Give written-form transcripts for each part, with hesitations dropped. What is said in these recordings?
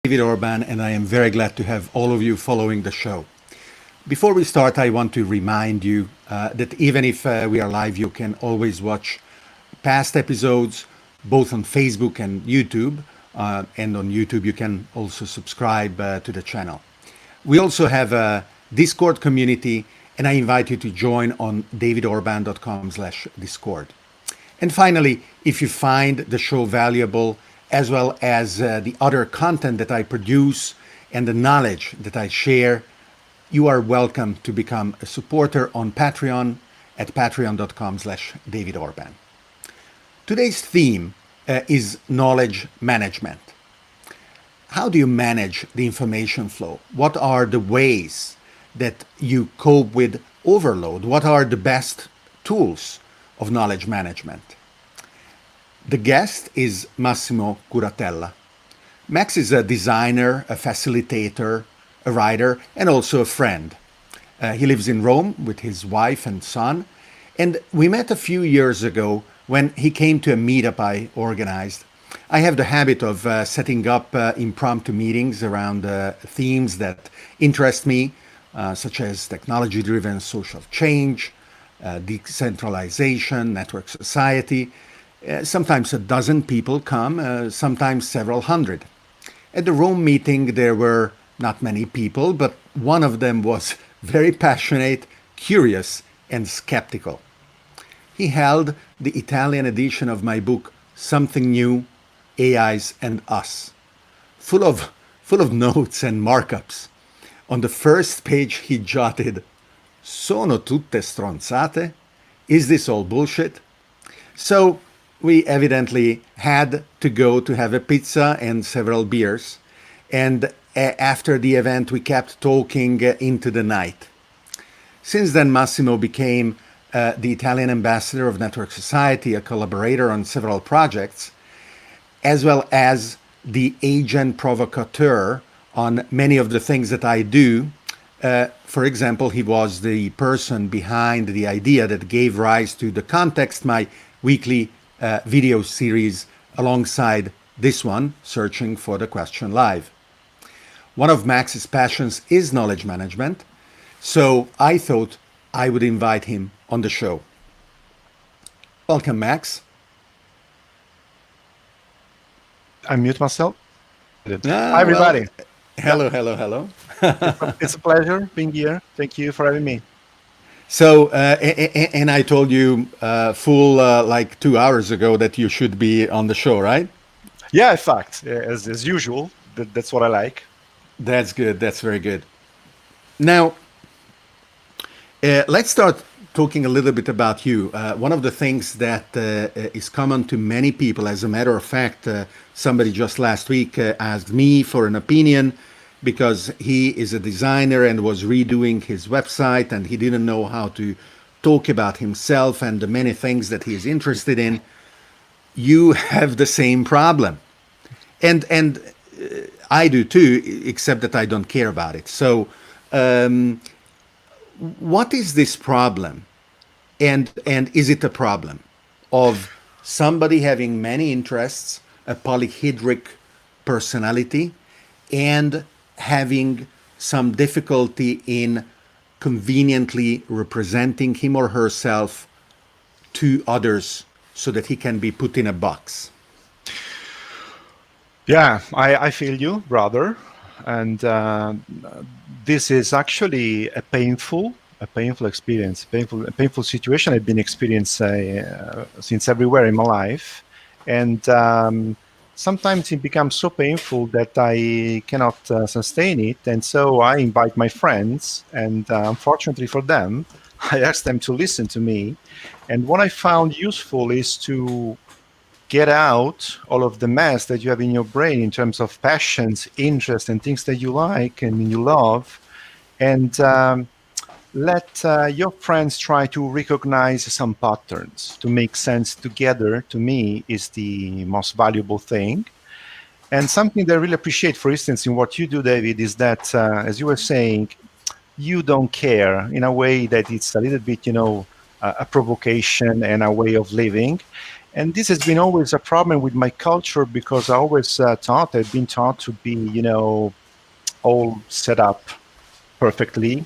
David Orban, and I am very glad to have all of you following the show. Before we start, I want to remind you that even if we are live, you can always watch past episodes both on Facebook and YouTube. And on YouTube, you can also subscribe to the channel. We also have a Discord community, and I invite you to join on davidorban.com/discord. And finally, if you find the show valuable, as well as the other content that I produce and the knowledge that I share, you are welcome to become a supporter on Patreon at patreon.com/davidorban. Today's theme is knowledge management. How do you manage the information flow? What are the ways that you cope with overload? What are the best tools of knowledge management? The guest is Massimo Curatella. Max is a designer, a facilitator, a writer, and also a friend. He lives in Rome with his wife and son, and we met a few years ago when he came to a meetup I organized. I have the habit of setting up impromptu meetings around themes that interest me, such as technology-driven social change, decentralization, network society. Sometimes a dozen people come, sometimes several hundred. At the Rome meeting, there were not many people, but one of them was very passionate, curious, and skeptical. He held the Italian edition of my book, Something New, AIs And Us, full of notes and markups. On the first page, he jotted, "Sono tutte stronzate? Is this all bullshit?" So we evidently had to go to have a pizza and several beers. And after the event, we kept talking into the night. Since then, Massimo became the Italian ambassador of Network Society, a collaborator on several projects, as well as the agent provocateur on many of the things that I do. For example, he was the person behind the idea that gave rise to The Context, my weekly video series alongside this one, Searching for the Question Live. One of Max's passions is knowledge management, so I thought I would invite him on the show. Welcome, Max. I mute myself. Ah, Hi, everybody. Hello, hello, hello. It's a pleasure being here. Thank you for having me. So, and I told you like 2 hours ago that you should be on the show, right? Yeah, in fact, as usual, that's what I like. That's good. That's very good. Now, let's start talking a little bit about you. One of the things that is common to many people, as a matter of fact, somebody just last week asked me for an opinion because he is a designer and was redoing his website and he didn't know how to talk about himself and the many things that he is interested in. You have the same problem. And I do too, except that I don't care about it. So what is this problem? And is it a problem of somebody having many interests, a polyhedric personality, and having some difficulty in conveniently representing him or herself to others so that he can be put in a box? Yeah, I feel you, brother. And this is actually a painful experience, a painful situation I've been experiencing since everywhere in my life. And sometimes it becomes so painful that I cannot sustain it. And so I invite my friends, and unfortunately for them, I ask them to listen to me. And what I found useful is to get out all of the mess that you have in your brain in terms of passions, interests, and things that you like and you love, and let your friends try to recognize some patterns to make sense together. To me, is the most valuable thing. And something that I really appreciate, for instance, in what you do, David, is that, as you were saying, you don't care in a way that it's a little bit, a provocation and a way of living. And this has been always a problem with my culture, because I've been taught to be, all set up perfectly,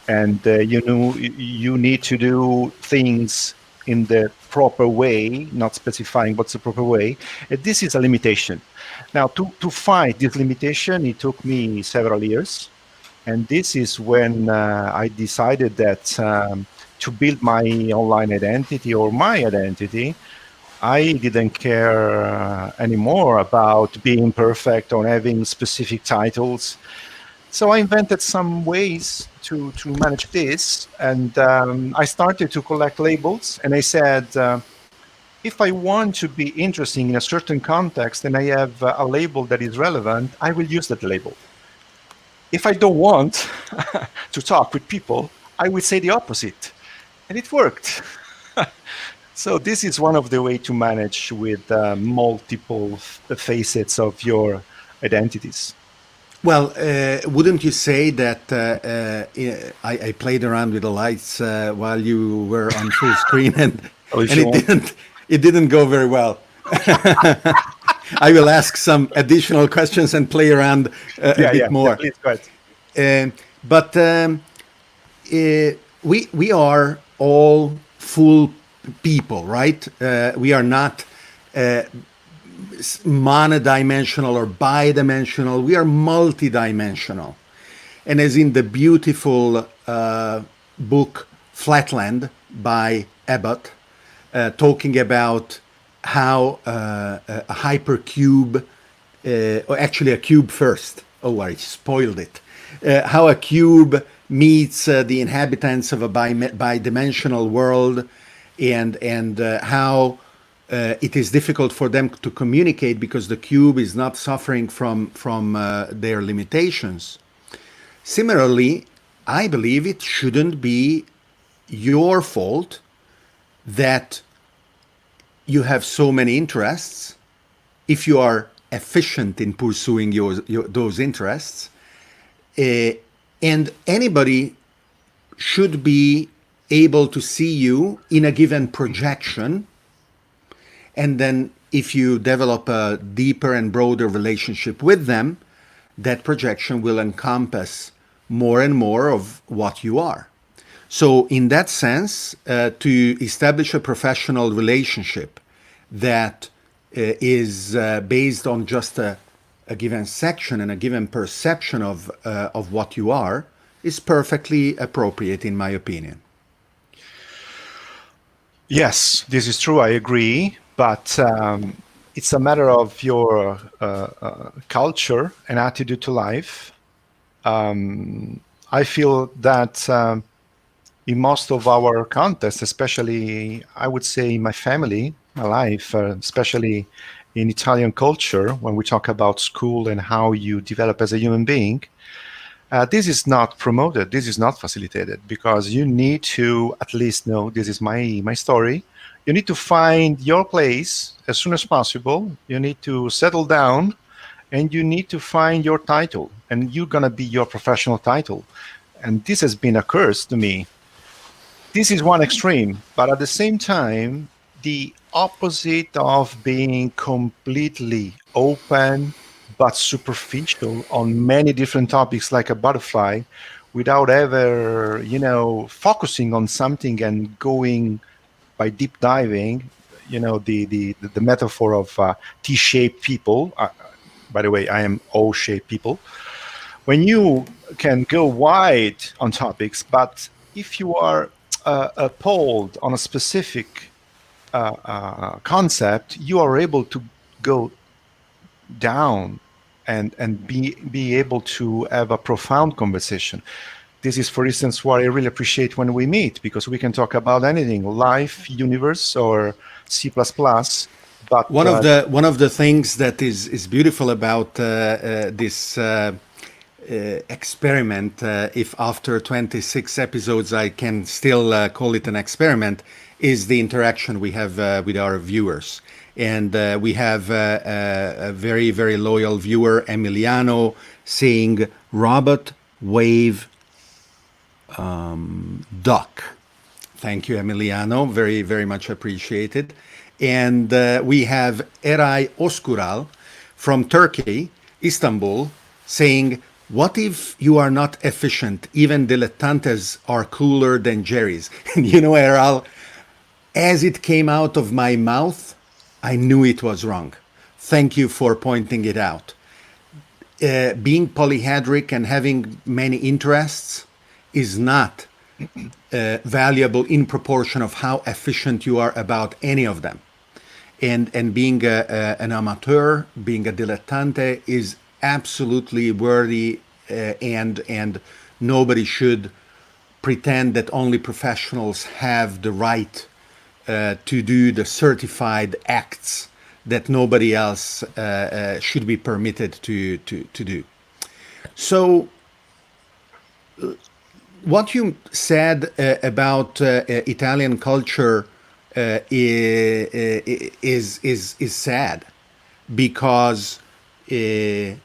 and you need to do things in the proper way, not specifying what's the proper way. And this is a limitation. Now, to fight this limitation, it took me several years, and this is when I decided that to build my online identity, or my identity, I didn't care anymore about being perfect or having specific titles. So I invented some ways to manage this, and I started to collect labels. And I said, if I want to be interesting in a certain context and I have a label that is relevant, I will use that label. If I don't want to talk with people, I will say the opposite. And it worked. So this is one of the ways to manage with multiple facets of your identities. Well, wouldn't you say that I played around with the lights while you were on full screen, and it didn't go very well? I will ask some additional questions and play around a bit more. Yeah, please go ahead. But we are all full people, right? We are not monodimensional or bidimensional. We are multidimensional. And as in the beautiful book Flatland by Abbott, talking about how a hypercube, or actually a cube first. Oh, I spoiled it. How a cube meets the inhabitants of a bidimensional world, and how it is difficult for them to communicate because the cube is not suffering from their limitations. Similarly, I believe it shouldn't be your fault that you have so many interests if you are efficient in pursuing those interests. And anybody should be able to see you in a given projection. And then if you develop a deeper and broader relationship with them, that projection will encompass more and more of what you are. So in that sense, to establish a professional relationship that is based on just a given section and a given perception of what you are is perfectly appropriate, in my opinion. Yes, this is true. I agree. But it's a matter of your culture and attitude to life. I feel that in most of our contexts, especially, I would say, in my family, my life, especially in Italian culture, when we talk about school and how you develop as a human being, this is not promoted, this is not facilitated, because you need to at least know, this is my story, you need to find your place as soon as possible, you need to settle down, and you need to find your title, and you're going to be your professional title. And this has been a curse to me. This is one extreme, but at the same time, the opposite of being completely open but superficial on many different topics like a butterfly, without ever, focusing on something and going by deep diving, the metaphor of T-shaped people. By the way, I am O-shaped people. When you can go wide on topics, but if you are appalled on a specific concept, you are able to go down and be able to have a profound conversation. This is, for instance, what I really appreciate when we meet, because we can talk about anything, life, universe, or C++. But one of the things that is beautiful about this experiment, if after 26 episodes I can still call it an experiment, is the interaction we have with our viewers. And we have a very, very loyal viewer, Emiliano, saying robot wave duck. Thank you, Emiliano. Very, very much appreciated. And we have Eray Oskural from Turkey, Istanbul, saying, what if you are not efficient? Even dilettantes are cooler than Jerry's. And you know, Eral, as it came out of my mouth, I knew it was wrong. Thank you for pointing it out. Being polyhedric and having many interests is not valuable in proportion of how efficient you are about any of them. And being an amateur, being a dilettante is absolutely worthy, and nobody should pretend that only professionals have the right to do the certified acts that nobody else should be permitted to do. So, what you said about Italian culture is sad, because the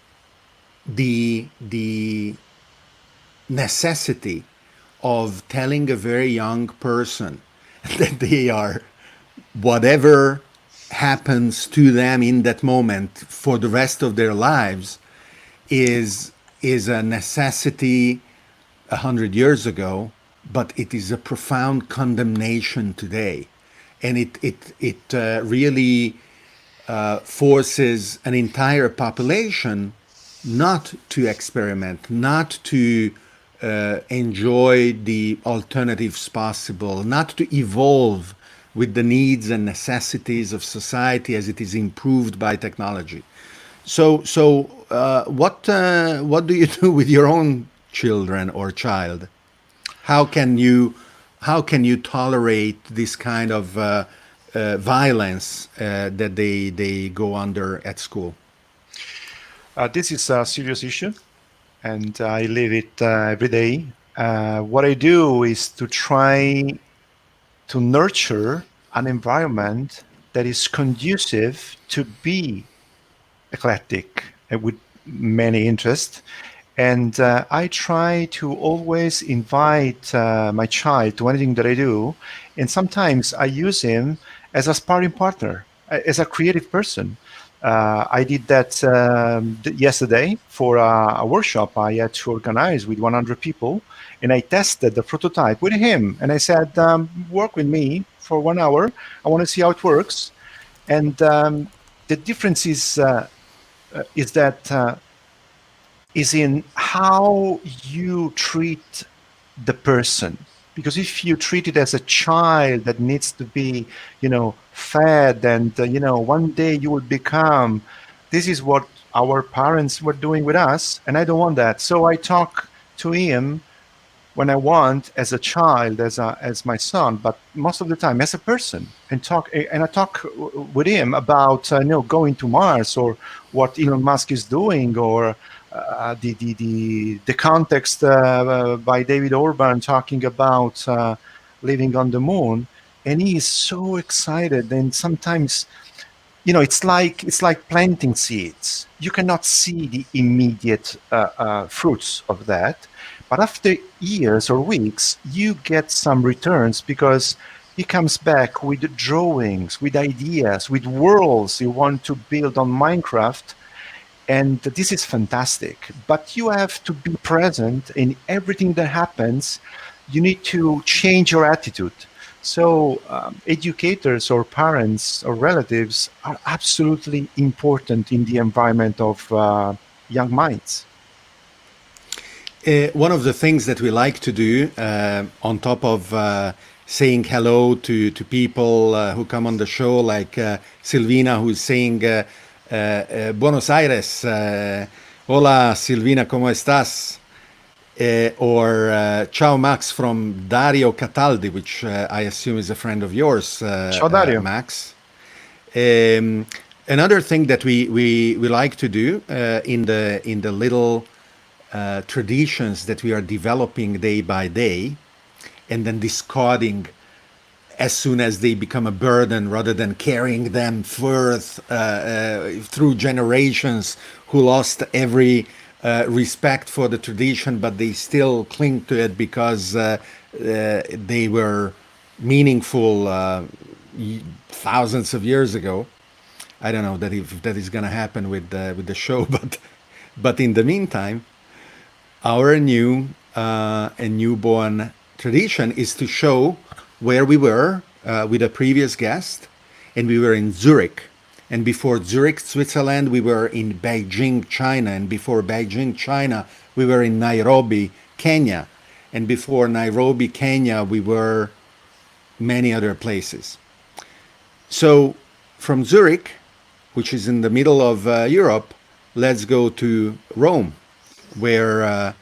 necessity of telling a very young person that they are whatever happens to them in that moment for the rest of their lives is a necessity 100 years ago, but it is a profound condemnation today, and it really forces an entire population not to experiment, not to enjoy the alternatives possible, not to evolve with the needs and necessities of society as it is improved by technology. So, what do you do with your own children or child? How can you tolerate this kind of violence that they go under at school? This is a serious issue, and I live it every day. What I do is to try to nurture an environment that is conducive to be eclectic and with many interests. And I try to always invite my child to anything that I do. And sometimes I use him as a sparring partner, as a creative person. I did that yesterday for a workshop I had to organize with 100 people. And I tested the prototype with him. And I said, work with me for 1 hour. I want to see how it works. And the difference is in how you treat the person. Because if you treat it as a child that needs to be, fed, and one day you will become, this is what our parents were doing with us, and I don't want that. So I talk to him when I want, as a child, as my son, but most of the time as a person, and I talk with him about going to Mars, or what Elon Musk is doing, or the context by David Orban talking about living on the moon, and he is so excited. And sometimes, it's like planting seeds. You cannot see the immediate fruits of that. But after years or weeks, you get some returns, because he comes back with drawings, with ideas, with worlds you want to build on Minecraft. And this is fantastic. But you have to be present in everything that happens. You need to change your attitude. So educators or parents or relatives are absolutely important in the environment of young minds. One of the things that we like to do, on top of saying hello to people who come on the show, like Silvina, who's saying Buenos Aires, hola Silvina, ¿cómo estás? Or Ciao Max from Dario Cataldi, which I assume is a friend of yours, Ciao, Dario. Max. Another thing that we like to do in the little traditions that we are developing day by day, and then discarding as soon as they become a burden, rather than carrying them forth through generations who lost every respect for the tradition, but they still cling to it because they were meaningful thousands of years ago. I don't know that if that is going to happen with the show, but in the meantime, our new and newborn tradition is to show where we were with a previous guest, and we were in Zurich. And before Zurich, Switzerland, we were in Beijing, China. And before Beijing, China, we were in Nairobi, Kenya. And before Nairobi, Kenya, we were many other places. So from Zurich, which is in the middle of Europe, let's go to Rome, where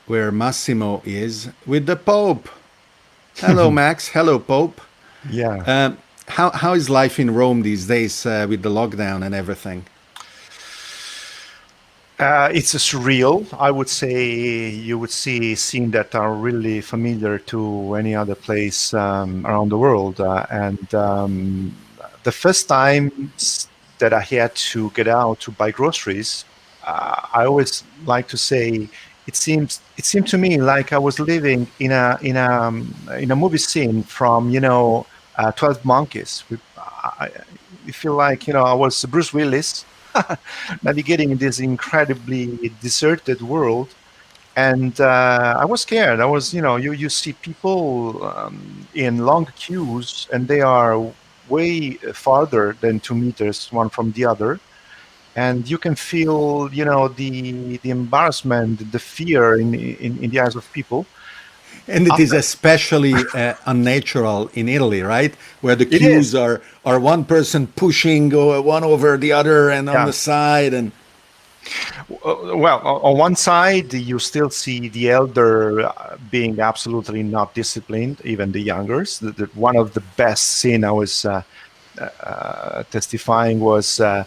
Massimo is with the Pope. Hello, Max. Hello, Pope. Yeah. How is life in Rome these days with the lockdown and everything? It's surreal. I would say you would see scenes that are really familiar to any other place around the world. And the first time that I had to get out to buy groceries, I always like to say it seemed to me like I was living in a movie scene from 12 Monkeys. I feel like I was Bruce Willis navigating in this incredibly deserted world, and I was scared. I was you see people in long queues, and they are way farther than 2 meters one from the other, and you can feel the embarrassment, the fear in the eyes of people. And it is After especially unnatural in Italy, right? Where the it is, queues are one person pushing one over the other and on yeah. the side. And Well, on one side, you still see the elder being absolutely not disciplined, even the youngers. One of the best scene I was testifying was a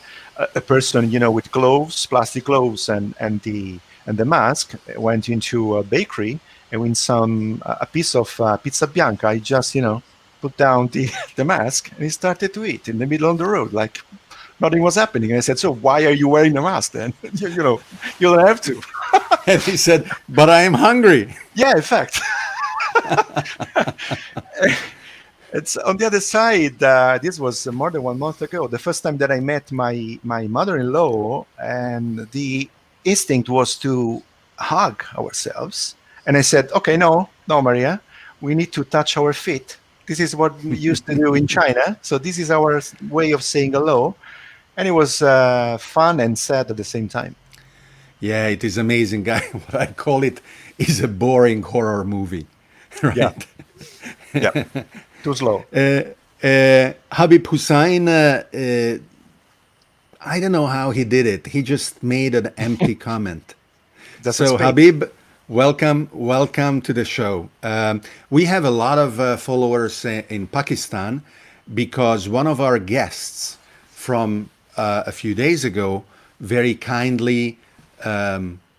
person, with gloves, plastic gloves, and the mask went into a bakery, and with a piece of pizza bianca, he just put down the mask, and he started to eat in the middle of the road, like nothing was happening. And I said, "So why are you wearing a mask then? You don't have to." and he said, "But I am hungry." Yeah, in fact. It's on the other side. This was more than 1 month ago. The first time that I met my mother-in-law, and the instinct was to hug ourselves. And I said, "Okay, no, Maria, we need to touch our feet. This is what we used to do in China. So this is our way of saying hello." And it was fun and sad at the same time. Yeah, it is amazing, guy. What I call it is a boring horror movie, Yeah, right? yeah, too slow. Habib Hussein, I don't know how he did it. He just made an empty comment. That's a So, space. Habib, welcome to the show. We have a lot of followers in Pakistan because one of our guests from a few days ago very kindly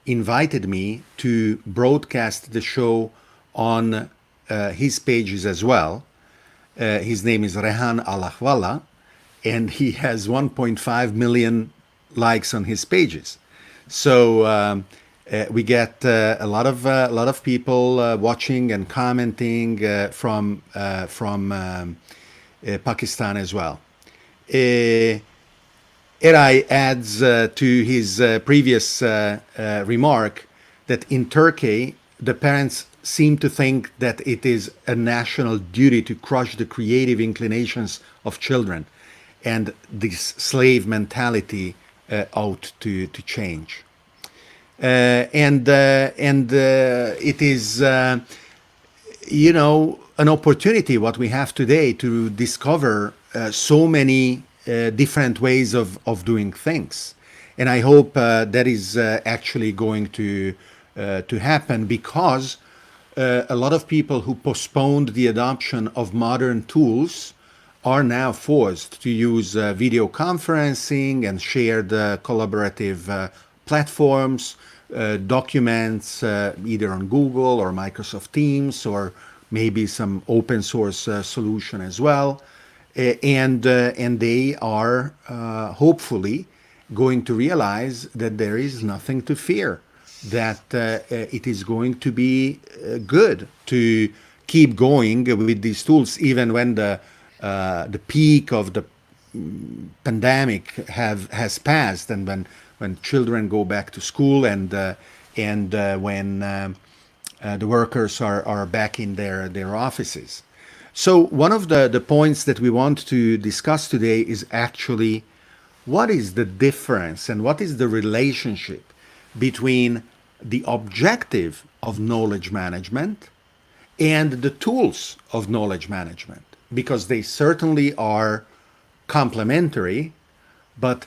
invited me to broadcast the show on his pages as well. His name is Rehan Al-Ahwala, and he has 1.5 million likes on his pages. So we get a lot of people watching and commenting from Pakistan as well. Eray adds to his previous remark that in Turkey, the parents seem to think that it is a national duty to crush the creative inclinations of children, and this slave mentality ought to change. And it is, an opportunity what we have today to discover so many different ways of doing things, and I hope that is actually going to happen because a lot of people who postponed the adoption of modern tools are now forced to use video conferencing and shared collaborative platforms, documents either on Google or Microsoft Teams or maybe some open source solution as well. And they are hopefully going to realize that there is nothing to fear, that it is going to be good to keep going with these tools, even when the the peak of the pandemic has passed, and when children go back to school, and when the workers are back in their offices. So one of the points that we want to discuss today is actually what is the difference and what is the relationship between the objective of knowledge management and the tools of knowledge management, because they certainly are complementary, but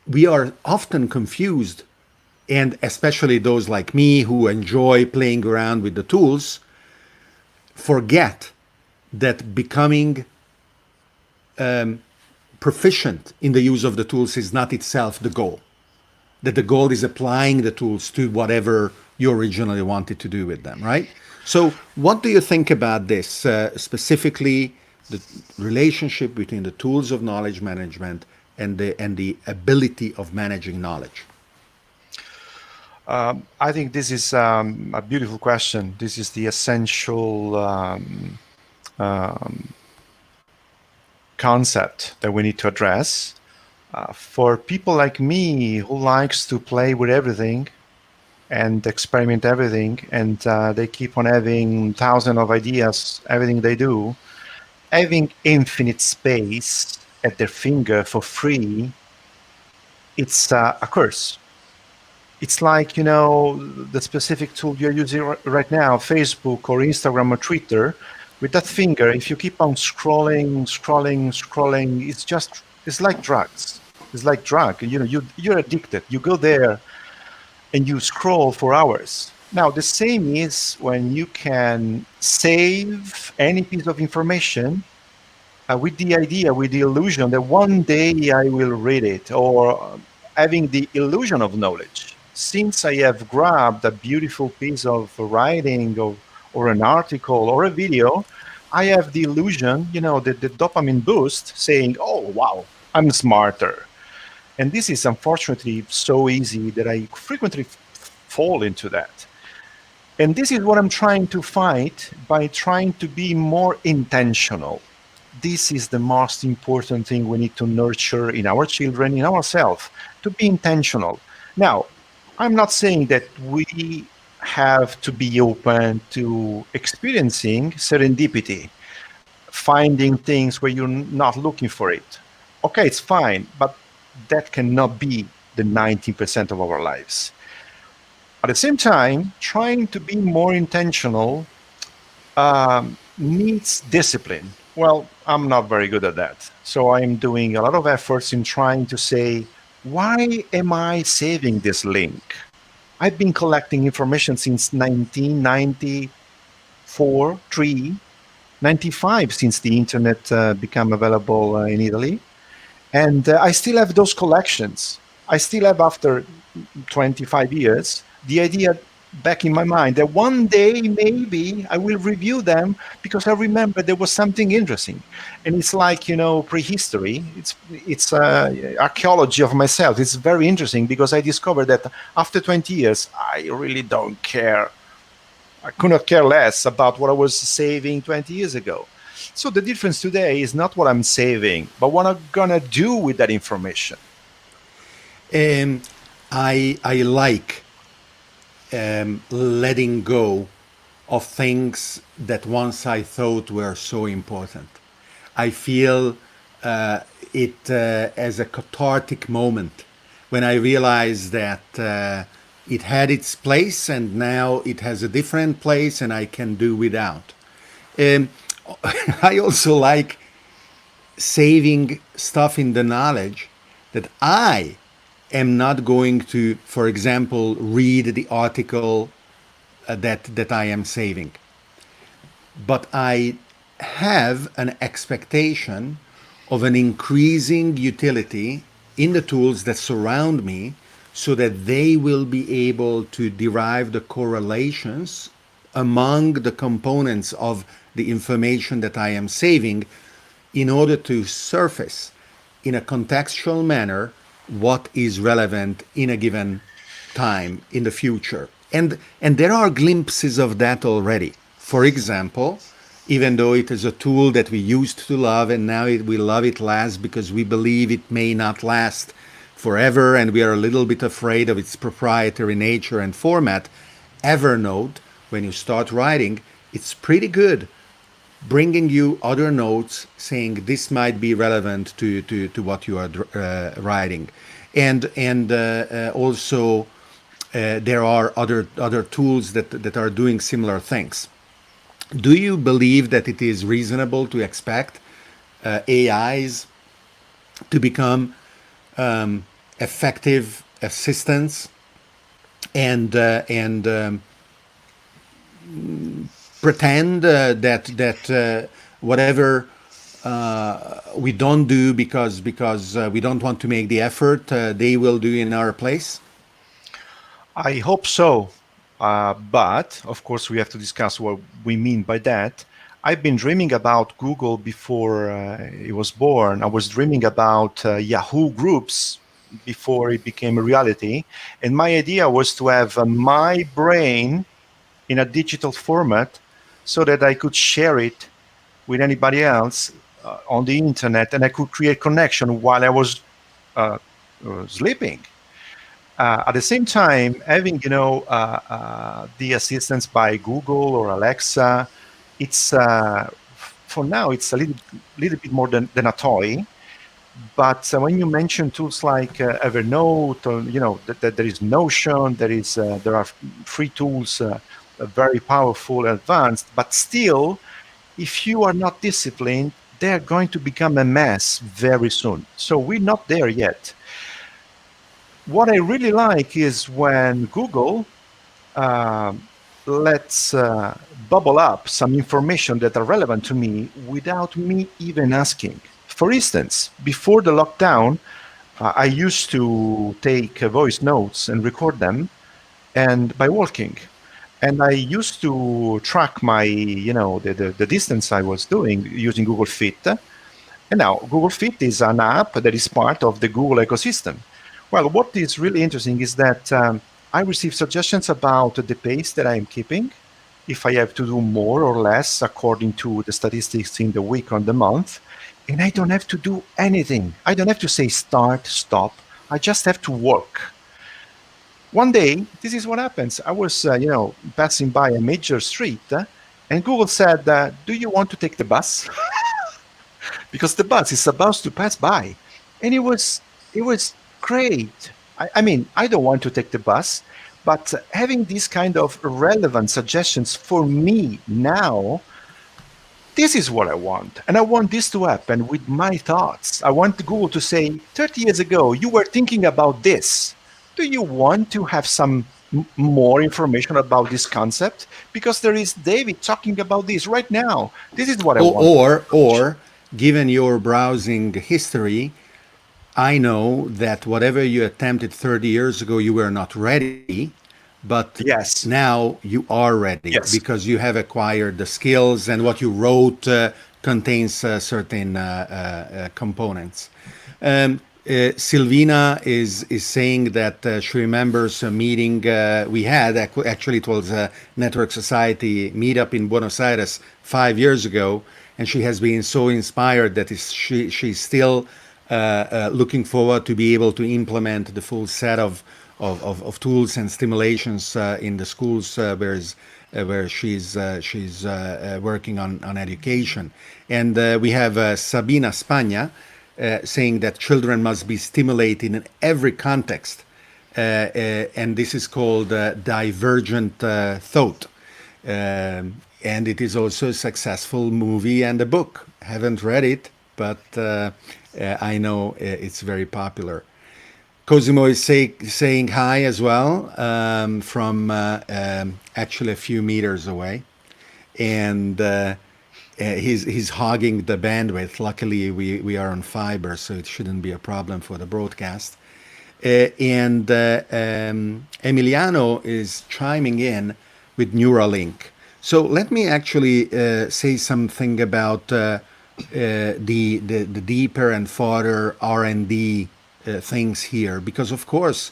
we are often confused, and especially those like me who enjoy playing around with the tools forget that becoming proficient in the use of the tools is not itself the goal, that the goal is applying the tools to whatever you originally wanted to do with them, right? So what do you think about this, specifically the relationship between the tools of knowledge management and the ability of managing knowledge? I think this is a beautiful question. This is the essential concept that we need to address. For people like me who likes to play with everything and experiment everything, and they keep on having thousands of ideas, everything they do, having infinite space at their finger for free, it's a curse. It's like, the specific tool you're using right now, Facebook or Instagram or Twitter. With that finger, if you keep on scrolling, it's like drugs. It's like drug. You're addicted. You go there and you scroll for hours. Now, the same is when you can save any piece of information with the idea, with the illusion that one day I will read it, or having the illusion of knowledge. Since I have grabbed a beautiful piece of writing or an article or a video, I have the illusion, the dopamine boost saying, oh, wow, I'm smarter. And this is unfortunately so easy that I frequently fall into that. And this is what I'm trying to fight by trying to be more intentional. This is the most important thing we need to nurture in our children, in ourselves, to be intentional. Now, I'm not saying that we have to be open to experiencing serendipity, finding things where you're not looking for it. Okay, it's fine, but that cannot be the 90% of our lives. At the same time, trying to be more intentional needs discipline. Well, I'm not very good at that. So I'm doing a lot of efforts in trying to say, why am I saving this link? I've been collecting information since 1994, 95, since the internet became available in Italy. And I still have those collections. I still have, after 25 years, the idea back in my mind that one day maybe I will review them because I remember there was something interesting. And it's like, prehistory. It's archaeology of myself. It's very interesting because I discovered that after 20 years, I really don't care. I could not care less about what I was saving 20 years ago. So the difference today is not what I'm saving, but what I'm gonna do with that information. I like letting go of things that once I thought were so important. I feel it as a cathartic moment when I realize that it had its place and now it has a different place and I can do without. I also like saving stuff in the knowledge that I am not going to, for example, read the article that I am saving. But I have an expectation of an increasing utility in the tools that surround me so that they will be able to derive the correlations among the components of the information that I am saving in order to surface in a contextual manner what is relevant in a given time in the future. And there are glimpses of that already. For example, even though it is a tool that we used to love and now we love it less because we believe it may not last forever and we are a little bit afraid of its proprietary nature and format. Evernote, when you start writing, it's pretty good, bringing you other notes saying this might be relevant to what you are writing. And also there are other tools that are doing similar things. Do you believe that it is reasonable to expect AIs to become effective assistants and pretend that whatever we don't do because we don't want to make the effort, they will do in our place? I hope so. But of course, we have to discuss what we mean by that. I've been dreaming about Google before it was born. I was dreaming about Yahoo groups before it became a reality. And my idea was to have my brain in a digital format so that I could share it with anybody else on the internet, and I could create connection while I was sleeping. At the same time, having the assistance by Google or Alexa, it's for now it's a little bit more than a toy. But when you mention tools like Evernote, or that there is Notion, there are free tools, very powerful, advanced. But still, if you are not disciplined, they are going to become a mess very soon. So we're not there yet. What I really like is when Google lets bubble up some information that are relevant to me without me even asking. For instance, before the lockdown, I used to take voice notes and record them, and by walking. And I used to track my, the distance I was doing using Google Fit. And now Google Fit is an app that is part of the Google ecosystem. Well, what is really interesting is that I receive suggestions about the pace that I'm keeping, if I have to do more or less according to the statistics in the week or the month. And I don't have to do anything. I don't have to say start, stop. I just have to work. One day, this is what happens. I was, passing by a major street, and Google said, "Do you want to take the bus?" Because the bus is supposed to pass by, and it was great. I mean, I don't want to take the bus, but having these kind of relevant suggestions for me now, this is what I want. And I want this to happen with my thoughts. I want Google to say, 30 years ago, you were thinking about this. Do you want to have some more information about this concept? Because there is David talking about this right now. This is what I want. Or, given your browsing history, I know that whatever you attempted 30 years ago, you were not ready, but yes, now you are ready because you have acquired the skills and what you wrote contains certain components. Silvina is saying that she remembers a meeting we had. Actually, it was a Network Society meetup in Buenos Aires 5 years ago, and she has been so inspired that she's still looking forward to be able to implement the full set of tools and stimulations in the schools where she's working on education. And we have Sabina Spagna saying that children must be stimulated in every context, and this is called divergent thought. And it is also a successful movie and a book. Haven't read it, but I know it's very popular. Cosimo is saying hi as well from actually a few meters away, and he's hogging the bandwidth. Luckily, we are on fiber, so it shouldn't be a problem for the broadcast. And Emiliano is chiming in with Neuralink. So let me actually say something about the deeper and further R&D things here, because of course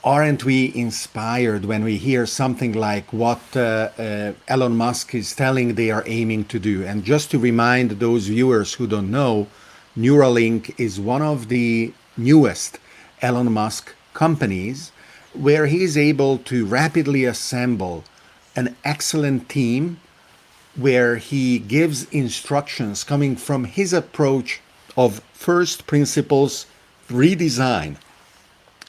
aren't we inspired when we hear something like what Elon Musk is telling they are aiming to do? And just to remind those viewers who don't know, Neuralink is one of the newest Elon Musk companies where he is able to rapidly assemble an excellent team where he gives instructions coming from his approach of first principles redesign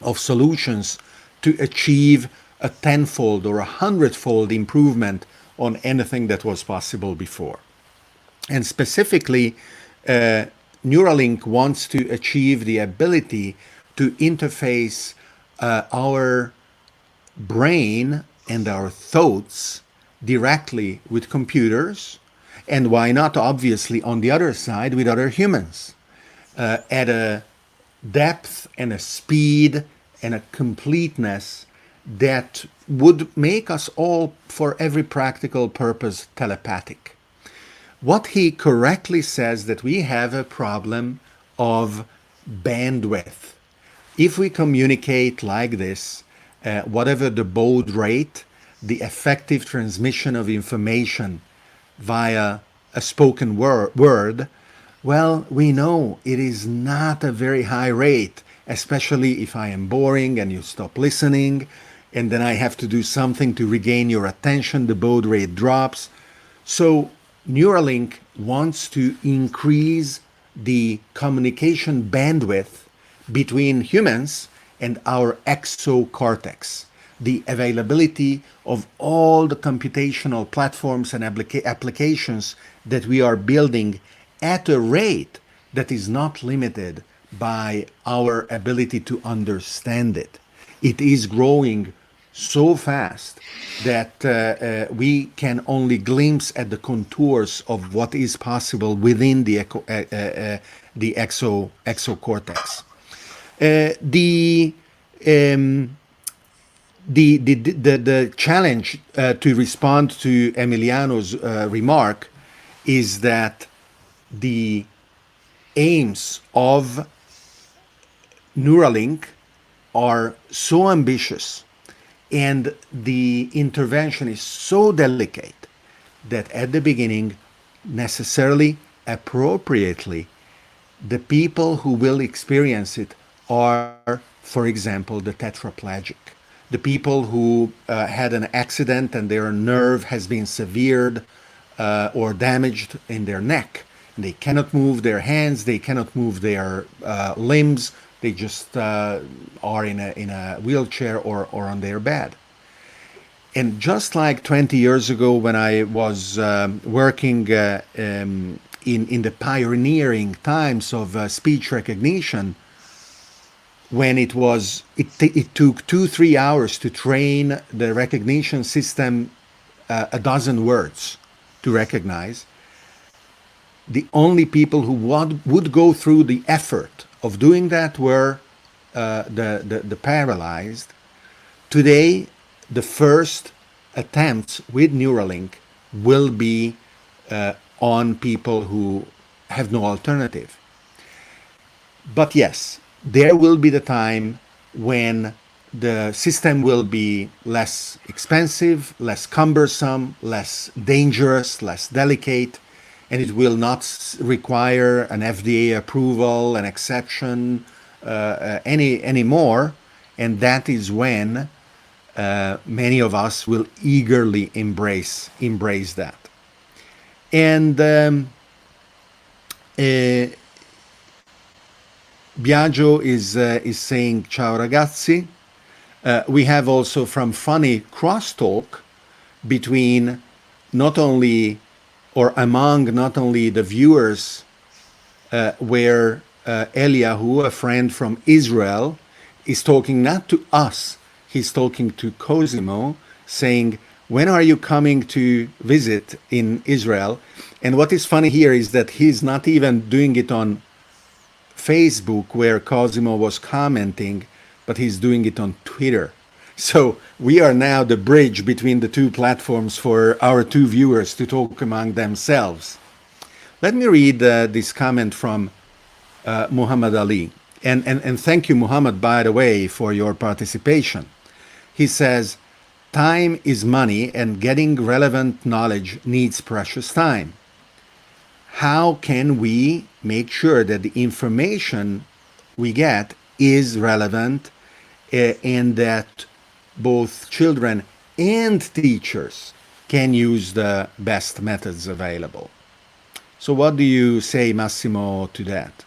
of solutions to achieve a tenfold or a hundredfold improvement on anything that was possible before. And specifically, Neuralink wants to achieve the ability to interface our brain and our thoughts directly with computers, and why not, obviously, on the other side, with other humans, at a depth and a speed and a completeness that would make us all, for every practical purpose, telepathic. What he correctly says that we have a problem of bandwidth. If we communicate like this, whatever the baud rate, the effective transmission of information via a spoken word, well, we know it is not a very high rate, especially if I am boring and you stop listening, and then I have to do something to regain your attention, the baud rate drops. So Neuralink wants to increase the communication bandwidth between humans and our exocortex, the availability of all the computational platforms and applications that we are building at a rate that is not limited by our ability to understand it. It is growing so fast that we can only glimpse at the contours of what is possible within the exocortex. The challenge to respond to Emiliano's remark is that the aims of Neuralink are so ambitious and the intervention is so delicate that at the beginning, necessarily, appropriately, the people who will experience it are, for example, the tetraplegic, the people who had an accident and their nerve has been severed or damaged in their neck. They cannot move their hands, they cannot move their limbs, they just are in a wheelchair or on their bed. And just like 20 years ago when I was working in the pioneering times of speech recognition, when it took 2-3 hours to train the recognition system a dozen words to recognize, the only people who would go through the effort of doing that were the paralyzed. Today, the first attempts with Neuralink will be on people who have no alternative. But yes, there will be the time when the system will be less expensive, less cumbersome, less dangerous, less delicate, and it will not require an FDA approval, an exception, anymore. And that is when many of us will eagerly embrace that. And Biagio is saying ciao ragazzi. We have also from funny crosstalk between not only or among not only the viewers where Eliyahu, a friend from Israel, is talking not to us, he's talking to Cosimo, saying, when are you coming to visit in Israel? And what is funny here is that he's not even doing it on Facebook where Cosimo was commenting, but he's doing it on Twitter. So we are now the bridge between the two platforms for our two viewers to talk among themselves. Let me read this comment from Muhammad Ali. And thank you, Muhammad, by the way, for your participation. He says, time is money and getting relevant knowledge needs precious time. How can we make sure that the information we get is relevant and that both children and teachers can use the best methods available? So, what do you say, Massimo, to that?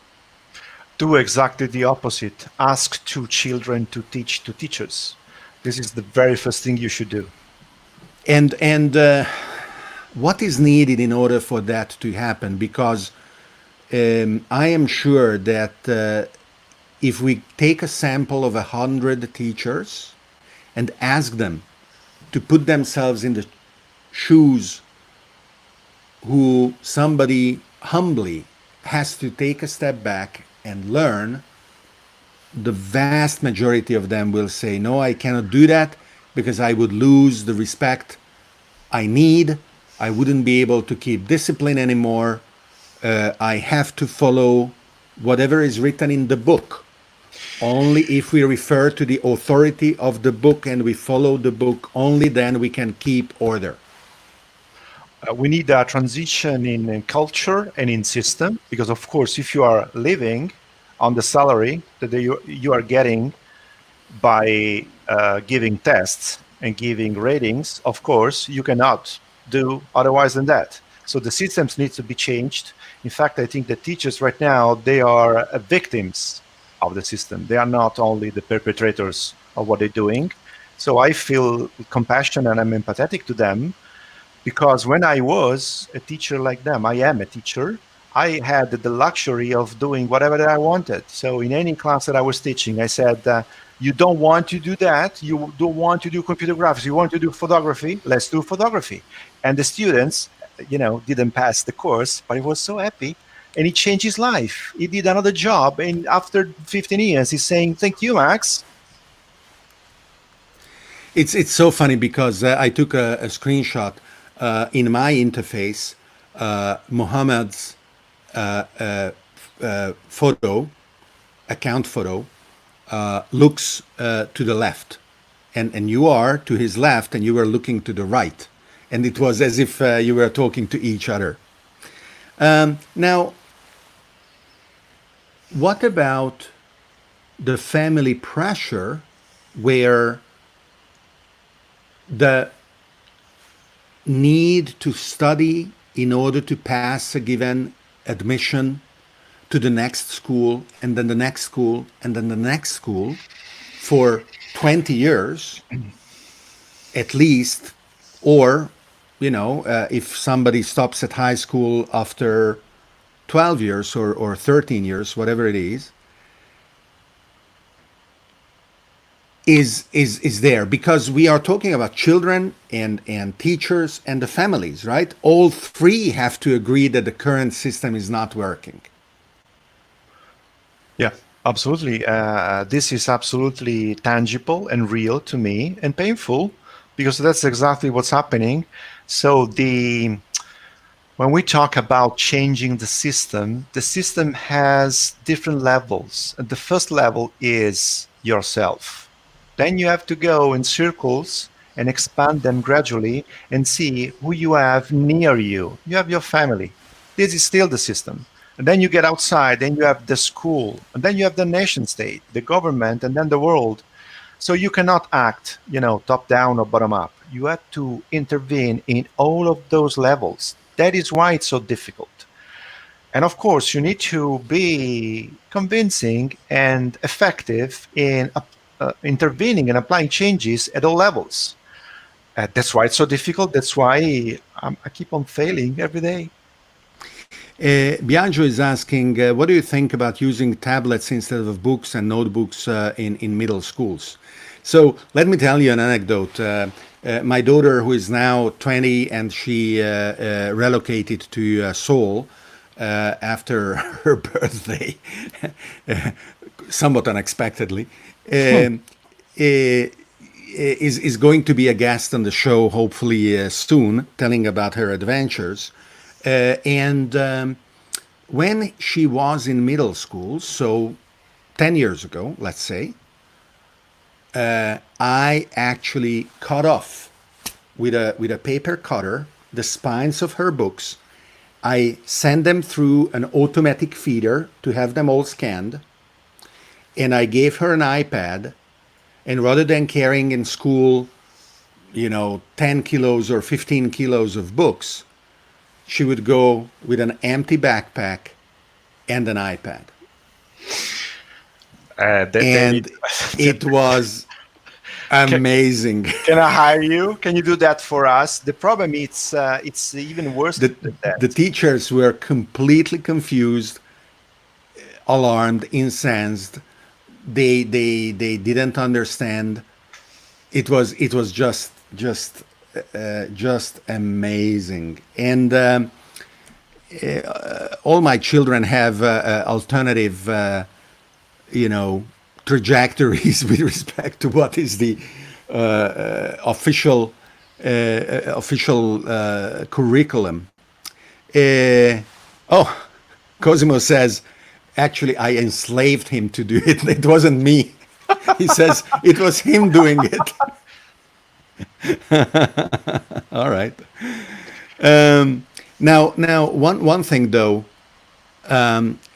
Do exactly the opposite. Ask two children to teach two teachers. This is the very first thing you should do. And what is needed in order for that to happen? Because I am sure that if we take a sample of 100 teachers and ask them to put themselves in the shoes who somebody humbly has to take a step back and learn, the vast majority of them will say, no, I cannot do that because I would lose the respect I need. I wouldn't be able to keep discipline anymore. I have to follow whatever is written in the book. Only if we refer to the authority of the book and we follow the book, only then we can keep order. We need a transition in culture and in system, because of course, if you are living on the salary that you are getting by giving tests and giving ratings, of course, you cannot do otherwise than that. So the systems need to be changed. In fact, I think the teachers right now, they are victims of the system. They are not only the perpetrators of what they're doing. So I feel compassion and I'm empathetic to them, because when I was a teacher like them, I am a teacher, I had the luxury of doing whatever that I wanted. So in any class that I was teaching, I said, you don't want to do that, you don't want to do computer graphics, you want to do photography, let's do photography. And the students, didn't pass the course, but he was so happy. And he changed his life. He did another job. And after 15 years, he's saying, thank you, Max. It's so funny because I took a screenshot in my interface. Mohammed's photo, account photo, looks to the left, and you are to his left, and you were looking to the right, and it was as if you were talking to each other. Now, what about the family pressure where the need to study in order to pass a given admission to the next school and then the next school and then the next school for 20 years at least, or if somebody stops at high school after 12 years or 13 years, whatever it is there, because we are talking about children and teachers and the families, right? All three have to agree that the current system is not working. Yeah, absolutely. This is absolutely tangible and real to me and painful, because that's exactly what's happening. So when we talk about changing the system has different levels. And the first level is yourself. Then you have to go in circles and expand them gradually and see who you have near you. You have your family. This is still the system. And then you get outside, then you have the school, and then you have the nation state, the government, and then the world. So you cannot act, top down or bottom up. You have to intervene in all of those levels. That is why it's so difficult. And of course, you need to be convincing and effective in intervening and applying changes at all levels. That's why it's so difficult. That's why I keep on failing every day. Biagio is asking, what do you think about using tablets instead of books and notebooks in middle schools? So let me tell you an anecdote. My daughter, who is now 20, and she relocated to Seoul after her birthday, somewhat unexpectedly, is going to be a guest on the show hopefully soon, telling about her adventures. And when she was in middle school, so 10 years ago, let's say, I actually cut off with a paper cutter the spines of her books. I sent them through an automatic feeder to have them all scanned, and I gave her an iPad. And rather than carrying in school, 10 kilos or 15 kilos of books, she would go with an empty backpack and an iPad. And it was amazing. Can I hire you? Can you do that for us? The problem is it's even worse than that. The teachers were completely confused, alarmed, incensed. They didn't understand. It was just amazing. And all my children have alternative trajectories with respect to what is the official curriculum. Cosimo says, actually, I enslaved him to do it. It wasn't me. He says it was him doing it. All right. Now, one thing though,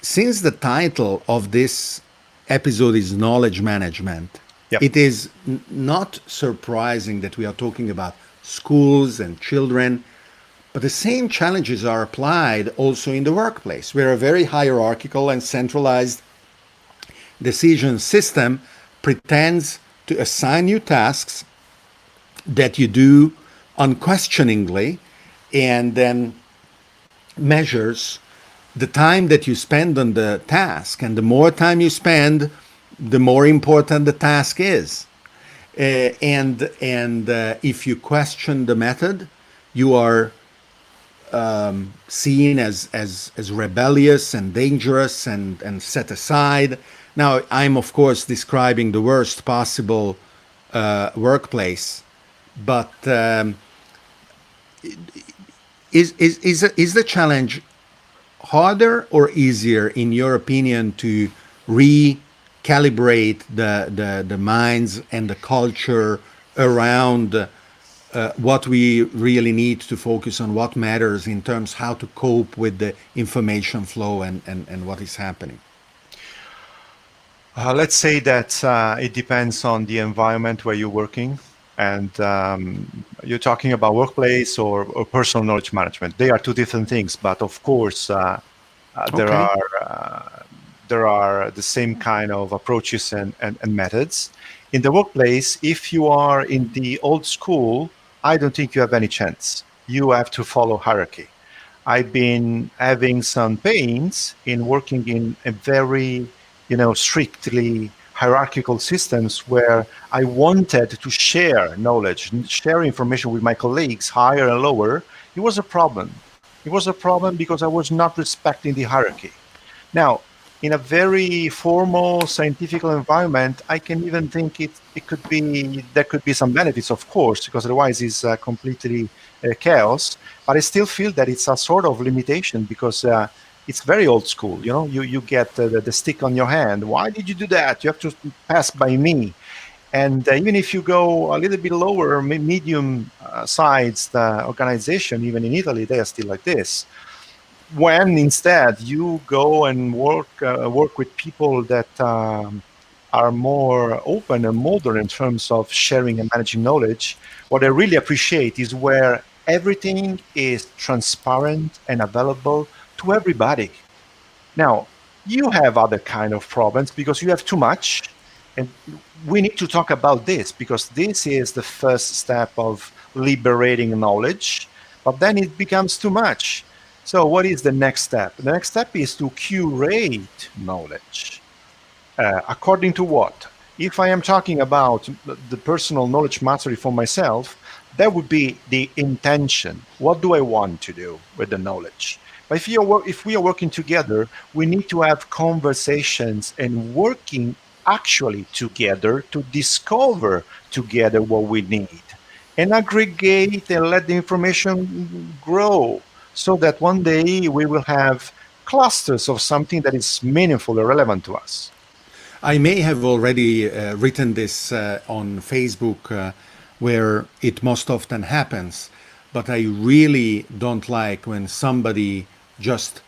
since the title of this episode is knowledge management, yep, it is not surprising that we are talking about schools and children, but the same challenges are applied also in the workplace, where a very hierarchical and centralized decision system pretends to assign you tasks that you do unquestioningly, and then measures the time that you spend on the task. And the more time you spend, the more important the task is. And if you question the method, you are seen as rebellious and dangerous and set aside. Now, I'm of course describing the worst possible workplace, but is the challenge harder or easier, in your opinion, to recalibrate the minds and the culture around what we really need to focus on, what matters in terms how to cope with the information flow and what is happening? Let's say that it depends on the environment where you're working, and you're talking about workplace or personal knowledge management. They are two different things, but of course there are the same kind of approaches and methods. In the workplace, if you are in the old school, I don't think you have any chance. You have to follow hierarchy. I've been having some pains in working in a very, strictly hierarchical systems where I wanted to share knowledge, share information with my colleagues, higher and lower. It was a problem. It was a problem because I was not respecting the hierarchy. Now, in a very formal scientific environment, I can even think there could be some benefits, of course, because otherwise it's completely chaos. But I still feel that it's a sort of limitation because it's very old school. You get the stick on your hand. Why did you do that? You have to pass by me. And even if you go a little bit lower, medium sized organization, even in Italy, they are still like this. When instead you go and work with people that are more open and modern in terms of sharing and managing knowledge, what I really appreciate is where everything is transparent and available to everybody. Now, you have other kind of problems because you have too much, and we need to talk about this because this is the first step of liberating knowledge, but then it becomes too much. So what is the next step? The next step is to curate knowledge. According to what? If I am talking about the personal knowledge mastery for myself, that would be the intention. What do I want to do with the knowledge? But if we are working together, we need to have conversations and working actually together to discover together what we need and aggregate and let the information grow, so that one day we will have clusters of something that is meaningful and relevant to us. I may have already written this on Facebook, where it most often happens, but I really don't like when somebody just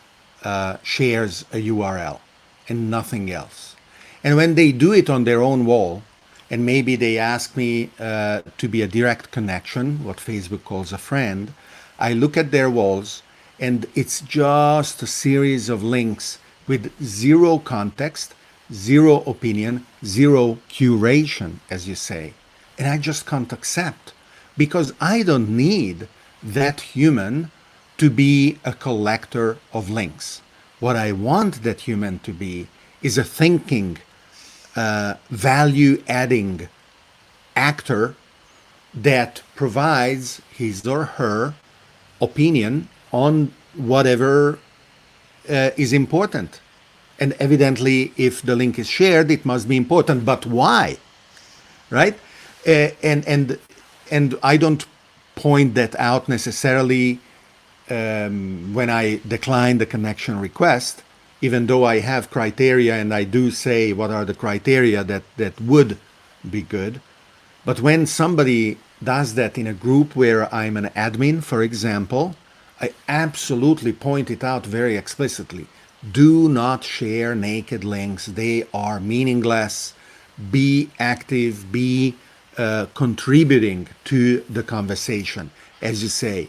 shares a URL and nothing else. And when they do it on their own wall, and maybe they ask me to be a direct connection, what Facebook calls a friend, I look at their walls and it's just a series of links with zero context, zero opinion, zero curation, as you say. And I just can't accept, because I don't need that human to be a collector of links. What I want that human to be is a thinking, value adding actor that provides his or her opinion on whatever is important. And evidently, if the link is shared, it must be important. But why? Right? And I don't point that out necessarily when I decline the connection request, even though I have criteria and I do say what are the criteria that would be good. But when somebody does that in a group where I'm an admin, for example, I absolutely point it out very explicitly. Do not share naked links. They are meaningless. Be active, be contributing to the conversation, as you say.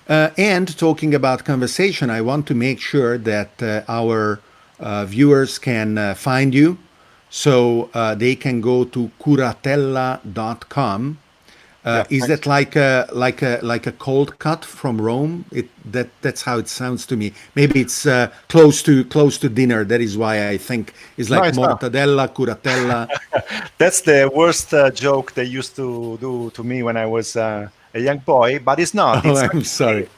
And talking about conversation, I want to make sure that our viewers can find you. So they can go to curatella.com. Yeah, Is thanks. that like a cold cut from Rome? That's how it sounds to me. Maybe it's close to dinner. That is why I think it's No, like it's not. mortadella, curatella. That's the worst joke they used to do to me when I was a young boy, but it's not. Oh, I'm sorry.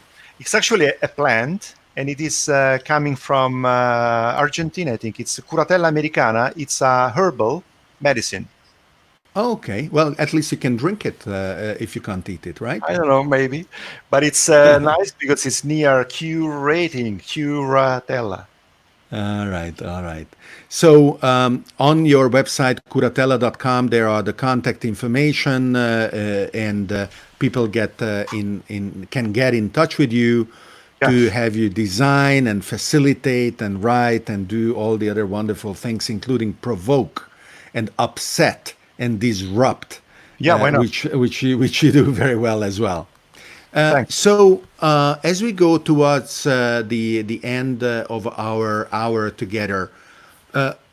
It's actually a plant, and it is coming from Argentina. I think it's Curatella americana. It's a herbal medicine. Okay, well, at least you can drink it if you can't eat it, right? I don't know, maybe, but it's nice because it's near curating, Curatella. All right, all right. So on your website, curatella.com, there are the contact information, and people can get in touch with you Yeah, to have you design and facilitate and write and do all the other wonderful things, including provoke and upset and disrupt, yeah. Why not? which you do very well as well. Thanks. So as we go towards the end of our hour together,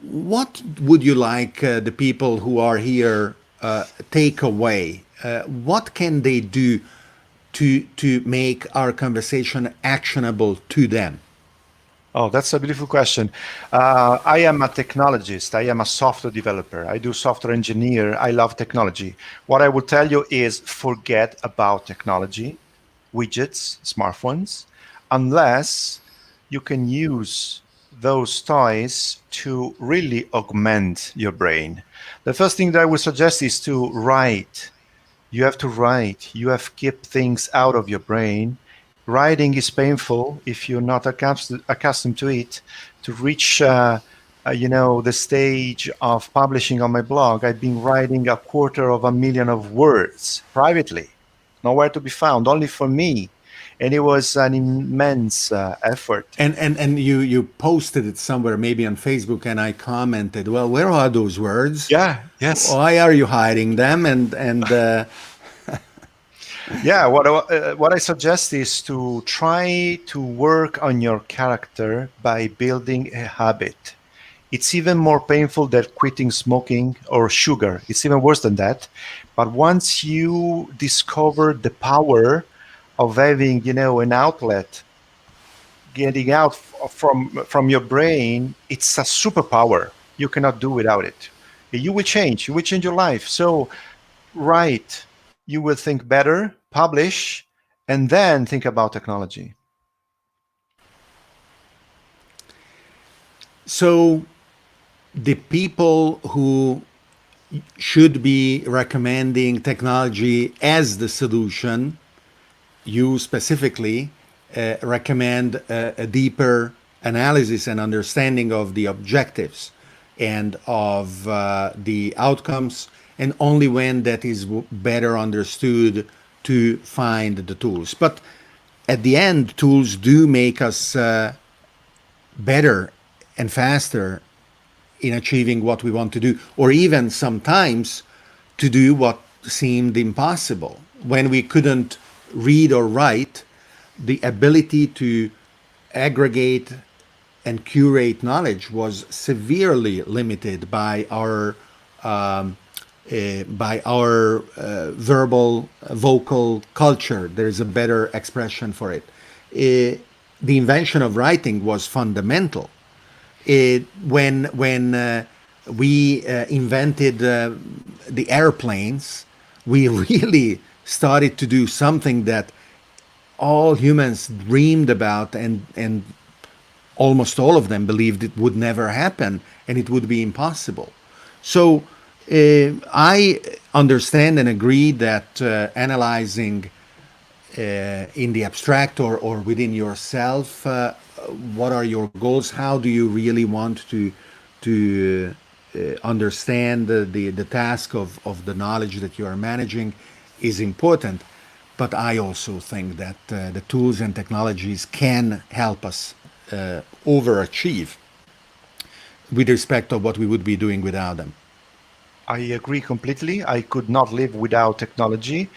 what would you like the people who are here take away? What can they do to make our conversation actionable to them? Oh, that's a beautiful question. I am a technologist. I am a software developer. I do software engineer. I love technology. What I will tell you is forget about technology, widgets, smartphones, unless you can use those toys to really augment your brain. The first thing that I would suggest is to write. You have to write. You have to keep things out of your brain. Writing is painful if you're not accustomed to it. To reach, the stage of publishing on my blog, I've been writing 250,000 of words privately, nowhere to be found, only for me, and it was an immense effort. And you posted it somewhere, maybe on Facebook, and I commented, well, where are those words? Yeah. Yes. Why are you hiding them? And Yeah, what I suggest is to try to work on your character by building a habit. It's even more painful than quitting smoking or sugar. It's even worse than that. But once you discover the power of having, an outlet, getting out from your brain, it's a superpower. You cannot do without it. You will change. You will change your life. So write. You will think better, publish, and then think about technology. so the people who should be recommending technology as the solution, you specifically recommend a deeper analysis and understanding of the objectives. and of the outcomes, and only when that is better understood to find the tools. But at the end, tools do make us better and faster in achieving what we want to do, or even sometimes to do what seemed impossible. When we couldn't read or write, the ability to aggregate and curate knowledge was severely limited by our verbal, vocal culture. There's a better expression for it. The invention of writing was fundamental. When we invented the airplanes, we really started to do something that all humans dreamed about, and almost all of them believed it would never happen and it would be impossible. So I understand and agree that analyzing in the abstract or within yourself, what are your goals? How do you really want to understand the task of the knowledge that you are managing is important. But I also think that the tools and technologies can help us overachieve with respect of what we would be doing without them. I agree completely. I could not live without technology.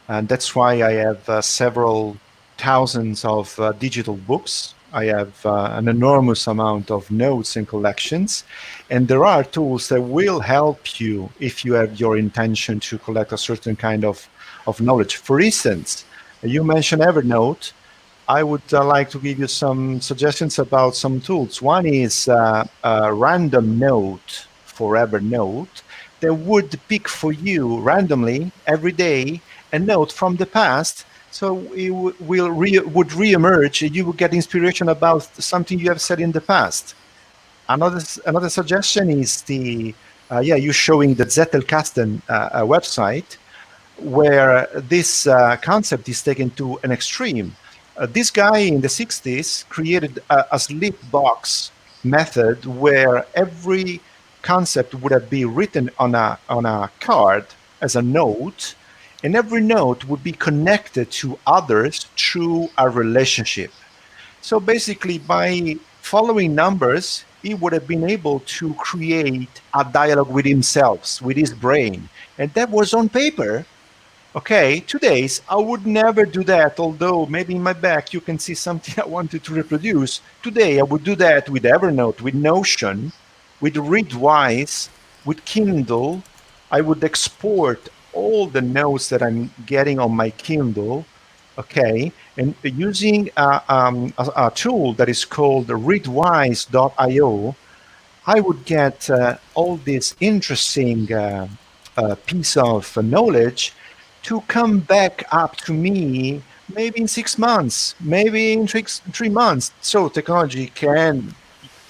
And that's why I have several thousands of digital books. I have an enormous amount of notes and collections. And there are tools that will help you if you have your intention to collect a certain kind of knowledge. For instance, you mentioned Evernote. I would like to give you some suggestions about some tools. One is a random note for Evernote that would pick for you randomly every day a note from the past. So it would re-emerge. You would get inspiration about something you have said in the past. Another suggestion is you showing the Zettel Kasten website, where this concept is taken to an extreme. This guy in the 60s created a slip box method where every concept would have been written on a card as a note, and every note would be connected to others through a relationship. So basically, by following numbers, he would have been able to create a dialogue with himself, with his brain. And that was on paper. Okay, today's, I would never do that, although maybe in my back you can see something I wanted to reproduce. Today, I would do that with Evernote, with Notion, with Readwise, with Kindle. I would export all the notes that I'm getting on my Kindle, okay, and using a tool that is called readwise.io, I would get all this interesting piece of knowledge to come back up to me maybe in 6 months, maybe in 3 months. So technology can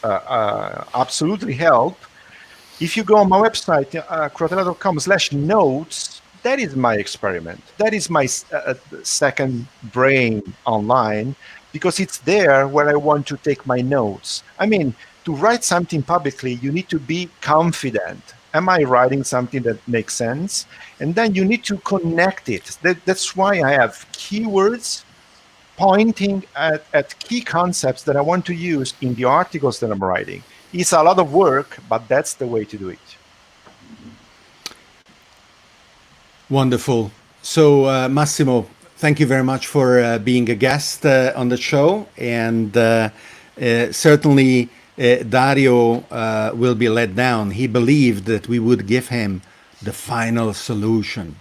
absolutely help. If you go on my website, curatella.com/notes, that is my experiment. That is my second brain online, because it's there where I want to take my notes. I mean, to write something publicly, you need to be confident. Am I writing something that makes sense? And then you need to connect it. That's why I have keywords pointing at key concepts that I want to use in the articles that I'm writing. It's a lot of work, but that's the way to do it. Wonderful. So, Massimo, thank you very much for being a guest on the show. And certainly, Dario will be let down. He believed that we would give him the final solution.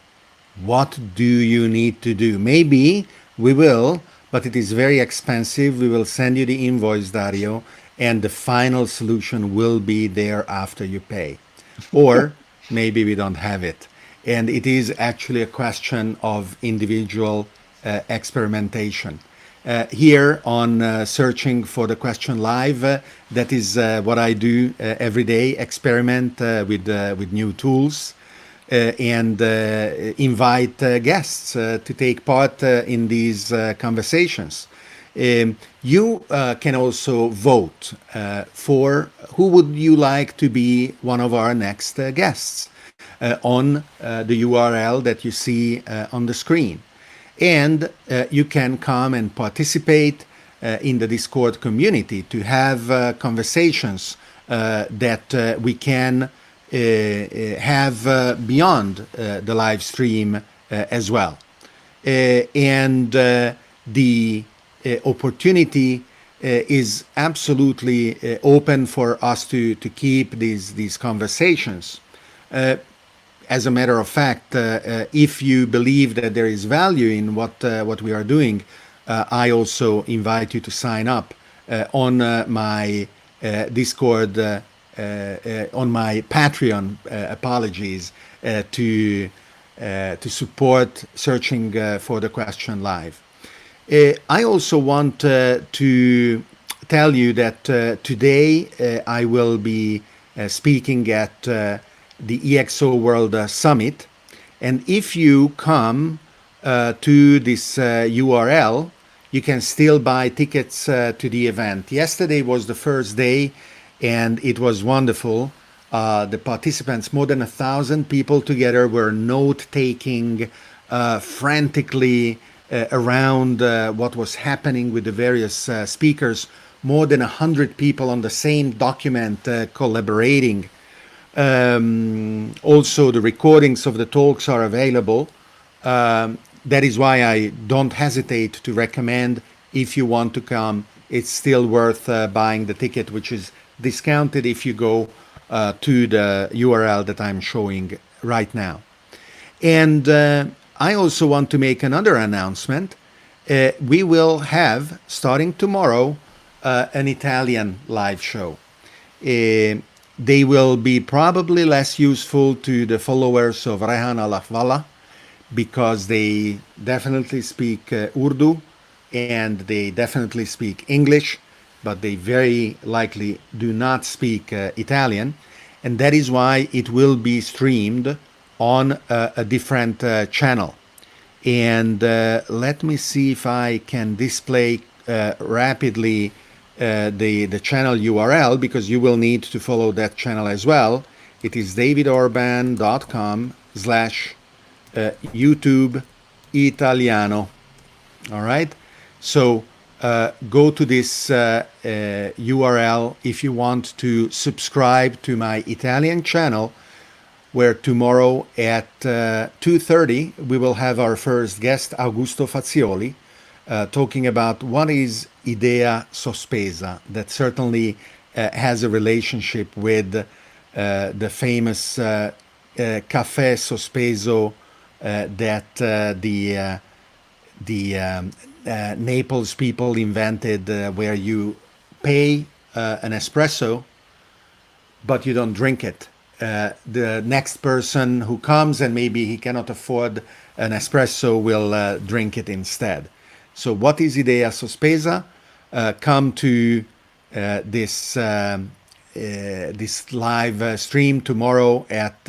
What do you need to do? Maybe we will, but it is very expensive. We will send you the invoice, Dario, and the final solution will be there after you pay. Or maybe we don't have it. And it is actually a question of individual experimentation. Here on Searching for the Question Live, that is what I do every day, experiment with new tools and invite guests to take part in these conversations. You can also vote for who would you like to be one of our next guests on the URL that you see on the screen. And you can come and participate in the Discord community to have conversations that we can have beyond the live stream as well. And the opportunity is absolutely open for us to keep these conversations. As a matter of fact, if you believe that there is value in what we are doing, I also invite you to sign up on my Discord, on my Patreon, apologies, to support Searching for the Question Live. I also want to tell you that today I will be speaking at the EXO World Summit. And if you come to this URL, you can still buy tickets to the event. Yesterday was the first day, and it was wonderful. The participants, more than 1,000 people together, were note-taking frantically around what was happening with the various speakers. More than 100 people on the same document collaborating. Also, the recordings of the talks are available. That is why I don't hesitate to recommend, if you want to come, it's still worth buying the ticket, which is discounted if you go to the URL that I'm showing right now. And I also want to make another announcement. We will have, starting tomorrow, an Italian live show. They will be probably less useful to the followers of Rehan Al-Akhwala because they definitely speak Urdu and they definitely speak English, but they very likely do not speak Italian. And that is why it will be streamed on a different channel. And let me see if I can display rapidly the channel URL, because you will need to follow that channel as well. It is davidorban.com/YouTube Italiano. All right. So go to this URL if you want to subscribe to my Italian channel, where tomorrow at 2:30 we will have our first guest, Augusto Fazioli, talking about what is idea sospesa. That certainly has a relationship with the famous caffè sospeso that the Naples people invented, where you pay an espresso, but you don't drink it. The next person who comes and maybe he cannot afford an espresso will drink it instead. So what is idea sospesa? Come to this live stream tomorrow at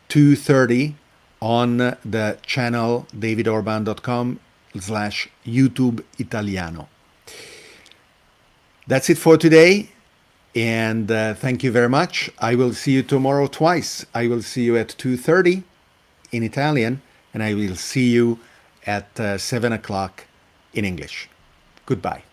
2:30 on the channel davidorban.com/YouTube Italiano. That's it for today. And thank you very much. I will see you tomorrow twice. I will see you at 2:30 in Italian, and I will see you at 7 o'clock in English. Goodbye.